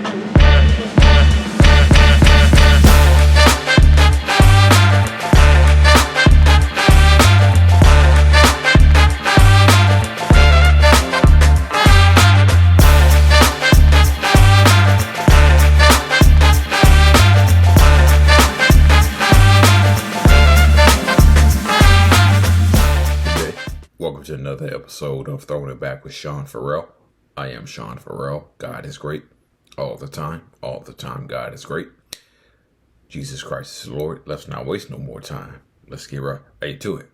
Welcome to another episode of Throwing It Back with Sean Farrell. I am Sean Farrell. God is great all the time. All the time, God is great. Jesus Christ is Lord. Let's not waste no more time. Let's get right to it.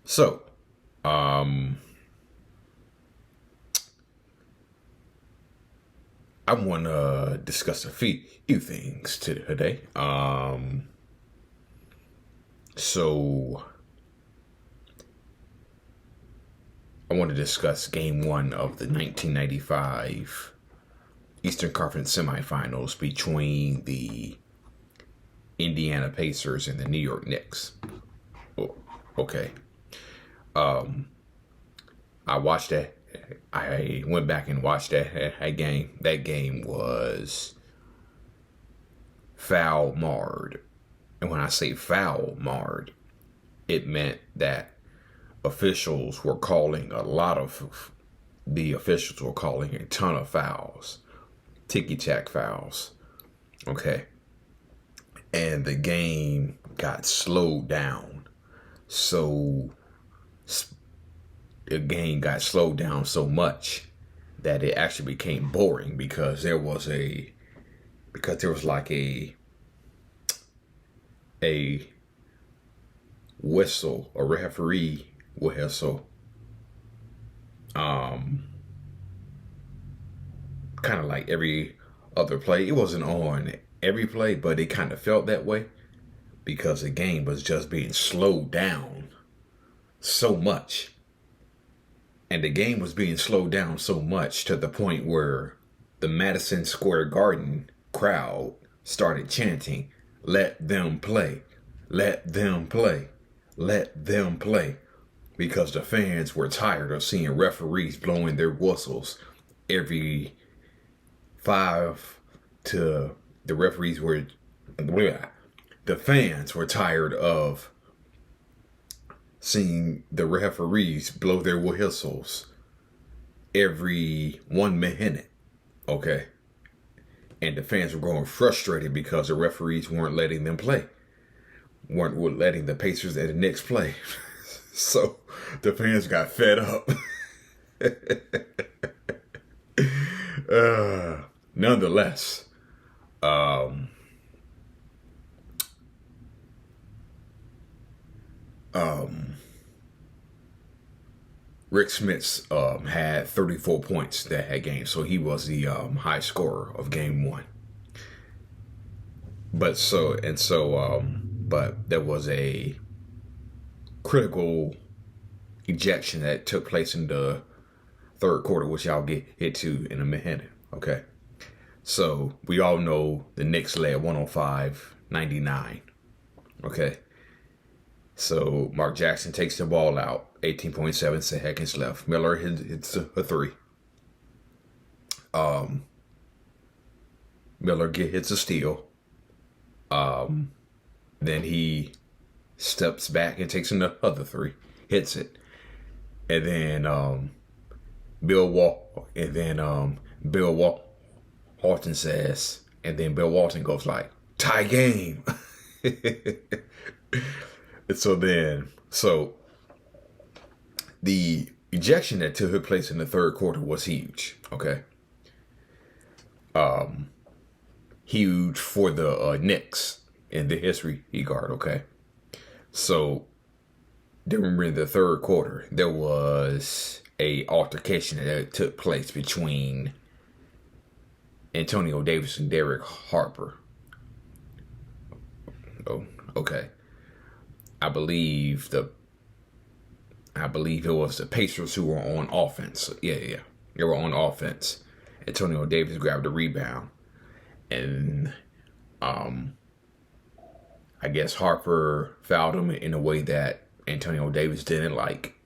So, I want to discuss a few things today. I want to discuss Game 1 of the 1995 Eastern Conference semifinals between the Indiana Pacers and the New York Knicks. Oh, okay. I watched that. I went back and watched that game. That game was foul marred. And when I say foul marred, it meant that officials were calling a ton of fouls, ticky-tack fouls, okay? And the game got slowed down. So much that it actually became boring because there was like a whistle, a referee whistle, kind of like every other play. It wasn't on every play, but it kind of felt that way because the game was just being slowed down so much. And the game was being slowed down so much to the point where the Madison Square Garden crowd started chanting, "Let them play, let them play, let them play." Because the fans were tired of seeing referees blowing their whistles every the fans were tired of seeing the referees blow their whistles every 1 minute, okay? And the fans were growing frustrated because the referees weren't letting them play, weren't letting the Pacers and the Knicks play. So the fans got fed up. Nonetheless, Rick Smits had 34 points that game, so he was the high scorer of Game 1. But there was a critical ejection that took place in the third quarter, which I'll get to in a minute. Okay. So we all know the Knicks led 105-99. Okay. So Mark Jackson takes the ball out, 18.7 seconds left. Miller hits a three. Miller hits a steal. Then he steps back and takes another three, hits it, and then Bill Walton says, and then Bill Walton goes like, "Tie game." So the ejection that took place in the third quarter was huge. Okay, huge for the Knicks in the history regard. Okay. So, during the third quarter, there was a altercation that took place between Antonio Davis and Derek Harper. Oh, okay. I believe it was the Pacers who were on offense. Yeah. They were on offense. Antonio Davis grabbed the rebound, and I guess Harper fouled him in a way that Antonio Davis didn't like.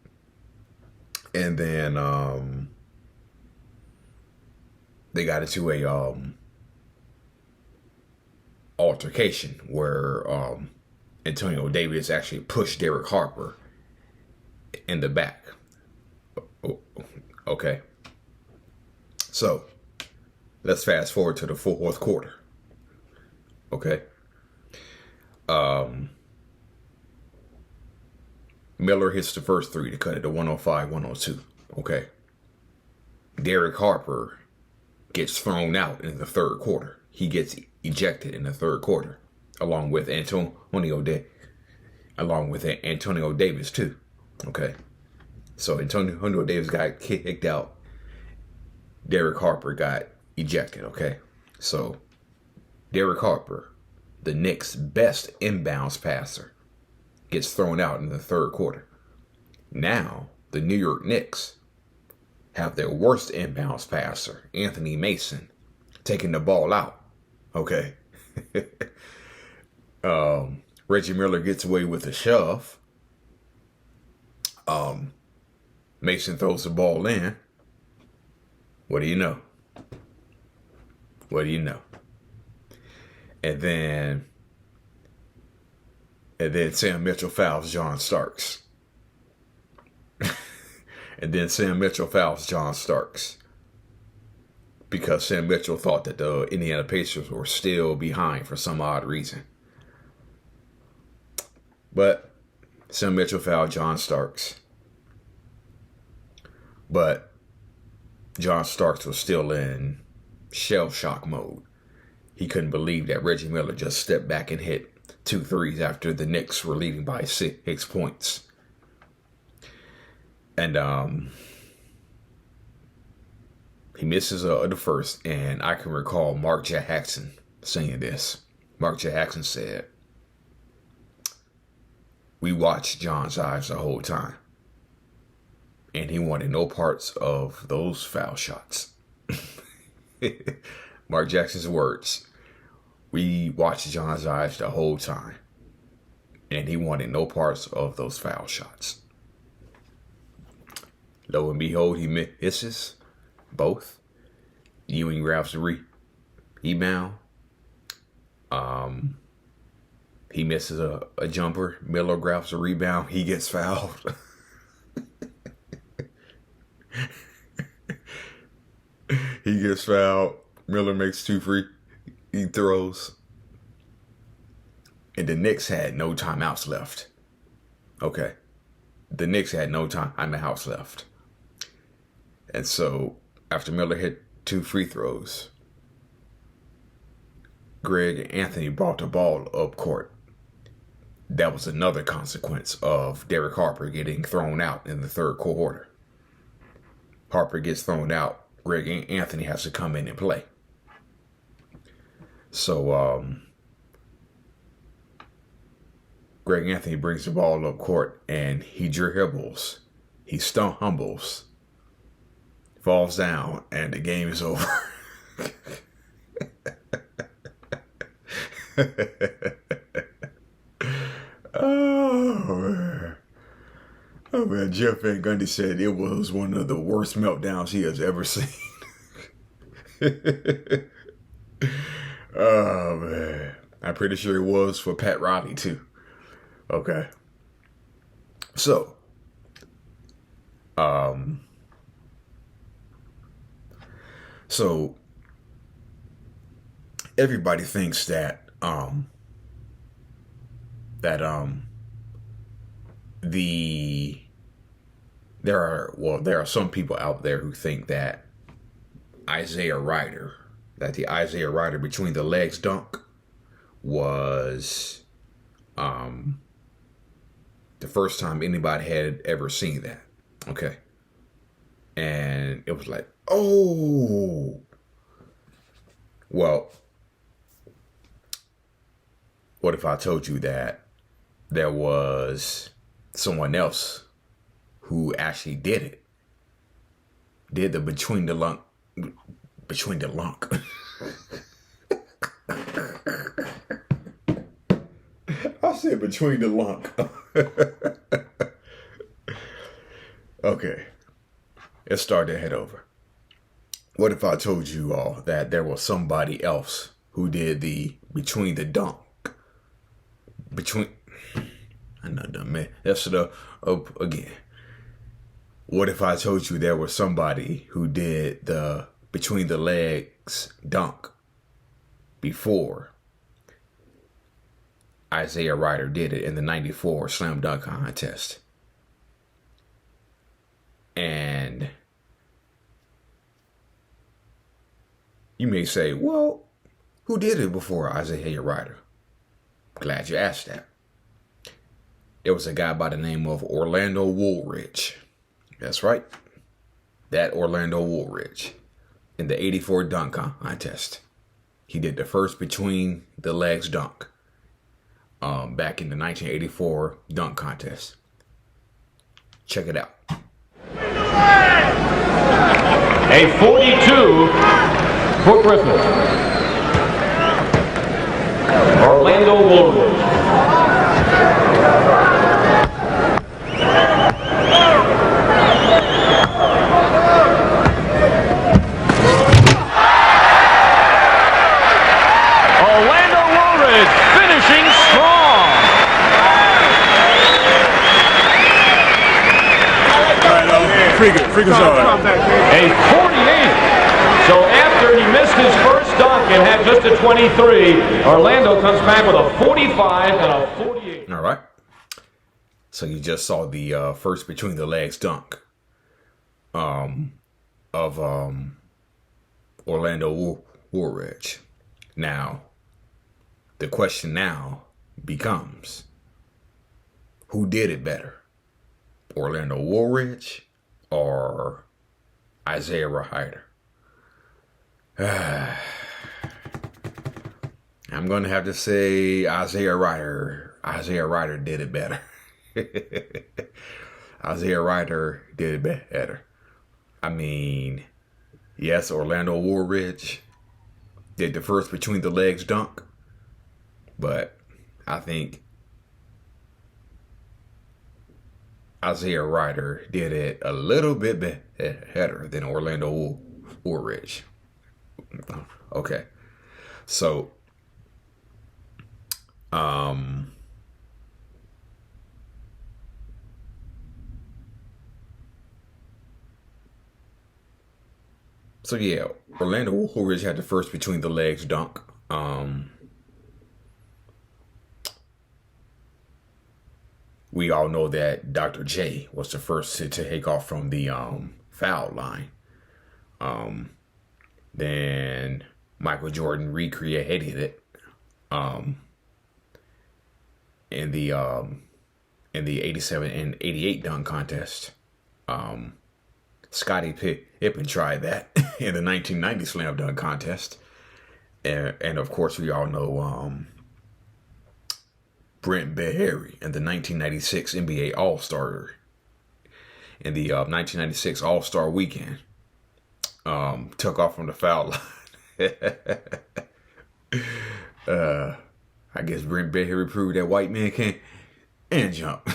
And then they got into altercation where Antonio Davis actually pushed Derek Harper in the back. Okay. So let's fast forward to the fourth quarter. Okay. Miller hits the first three to cut it to 105-102. Okay. Derek Harper gets thrown out in the third quarter. He gets ejected in the third quarter, along with Antonio Davis too. Okay. So Antonio Davis got kicked out. Derek Harper got ejected. Okay. So Derek Harper, the Knicks' best inbounds passer, gets thrown out in the third quarter. Now, the New York Knicks have their worst inbounds passer, Anthony Mason, taking the ball out. Okay. Reggie Miller gets away with a shove. Mason throws the ball in. What do you know? What do you know? And then Sam Mitchell fouls John Starks. And then Sam Mitchell fouls John Starks because Sam Mitchell thought that the Indiana Pacers were still behind for some odd reason. But Sam Mitchell fouled John Starks. But John Starks was still in shell shock mode. He couldn't believe that Reggie Miller just stepped back and hit 2 threes after the Knicks were leading by 6 points. And he misses the first, and I can recall Mark Jackson saying this. Mark Jackson said, "We watched John's eyes the whole time, and he wanted no parts of those foul shots." Mark Jackson's words. We watched John's eyes the whole time, and he wanted no parts of those foul shots. Lo and behold, he misses both. Ewing grabs the rebound. He misses a jumper. Miller grabs the rebound. He gets fouled. He gets fouled. Miller makes 2 free throws. And the Knicks had no timeouts left. Okay. The Knicks had no timeouts left. And so, after Miller hit 2 free throws, Greg Anthony brought the ball up court. That was another consequence of Derek Harper getting thrown out in the third quarter. Harper gets thrown out. Greg Anthony has to come in and play. So, Greg Anthony brings the ball up court and he dribbles. He stumbles. Falls down, and the game is over. Oh man, Jeff Van Gundy said it was one of the worst meltdowns he has ever seen. Oh man, I'm pretty sure it was for Pat Riley too. Okay, so So everybody thinks that there are some people out there who think that the Isaiah Ryder between the legs dunk was the first time anybody had ever seen that. Okay. And it was like, oh, well, what if I told you that there was someone else who actually did it? Did the between the lunk. I said between the lunk. Okay. Let's start that head over. What if I told you all that there was somebody else who did the between the dunk. Between, I'm not done, man. That's the again. What if I told you there was somebody who did the between the legs dunk before Isaiah Ryder did it in the '94 slam dunk contest? And you may say, well, who did it before Isaiah Ryder? Glad you asked that. It was a guy by the name of Orlando Woolridge. That's right. That Orlando Woolridge in the '84 dunk contest. He did the first between the legs dunk back in the 1984 dunk contest. Check it out. A 42 for Griffith. Orlando Woolridge. Orlando Woolridge finishing strong. Freak us out. A 48. So after he missed his first dunk and had just a 23, Orlando comes back with a 45 and a 48. All right. So you just saw the first between the legs dunk of Orlando Woolridge. Now, the question now becomes, who did it better? Orlando Woolridge or Isaiah Ryder? I'm going to have to say Isaiah Ryder. Isaiah Ryder did it better. Isaiah Ryder did it better. I mean, yes, Orlando Woolridge did the first between the legs dunk, but I think Isaiah Ryder did it a little bit better than Orlando Woolridge. Okay, so yeah, Orlando Woolridge had the first between the legs dunk. We all know that Dr. J was the first to take off from the foul line. Then Michael Jordan recreated it in the 87 and 88 dunk contest. Scottie Pippen tried that in the 1990 slam dunk contest. And of course, we all know Brent Berry in the 1996 NBA All-Star. In the 1996 All-Star weekend. Took off from the foul line. I guess Brent Berry proved that white man can and jump.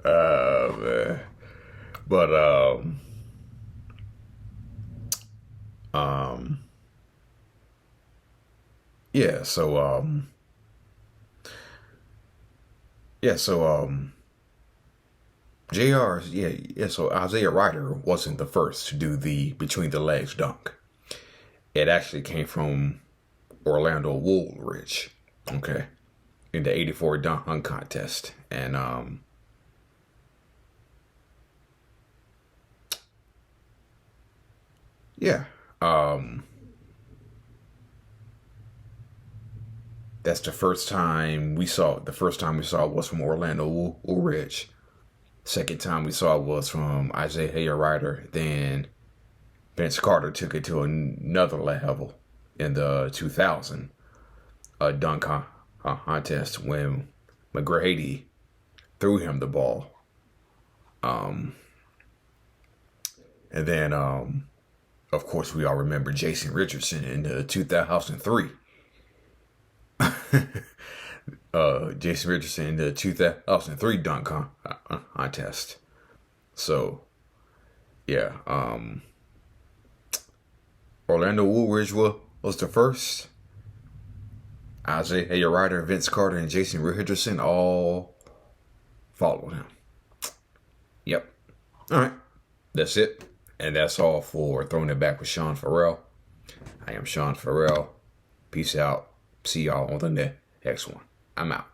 Man. But yeah, so JR's so Isaiah Ryder wasn't the first to do the between the legs dunk. It actually came from Orlando Woolridge, okay, in the '84 dunk contest. And that's the first time we saw. The first time we saw it was from Orlando Woolridge. Second time we saw it was from Isaiah Ryder. Then Vince Carter took it to another level in the 2000 dunk contest when McGrady threw him the ball. And then, of course, we all remember Jason Richardson in the 2003. Jason Richardson in the 2003 dunk contest. So, yeah. Orlando Woolridge was the first. Isaiah Ryder, Vince Carter, and Jason Richardson all followed him. Yep. All right. That's it. And that's all for Throwing It Back with Sean Farrell. I am Sean Farrell. Peace out. See y'all on the next one. I'm out.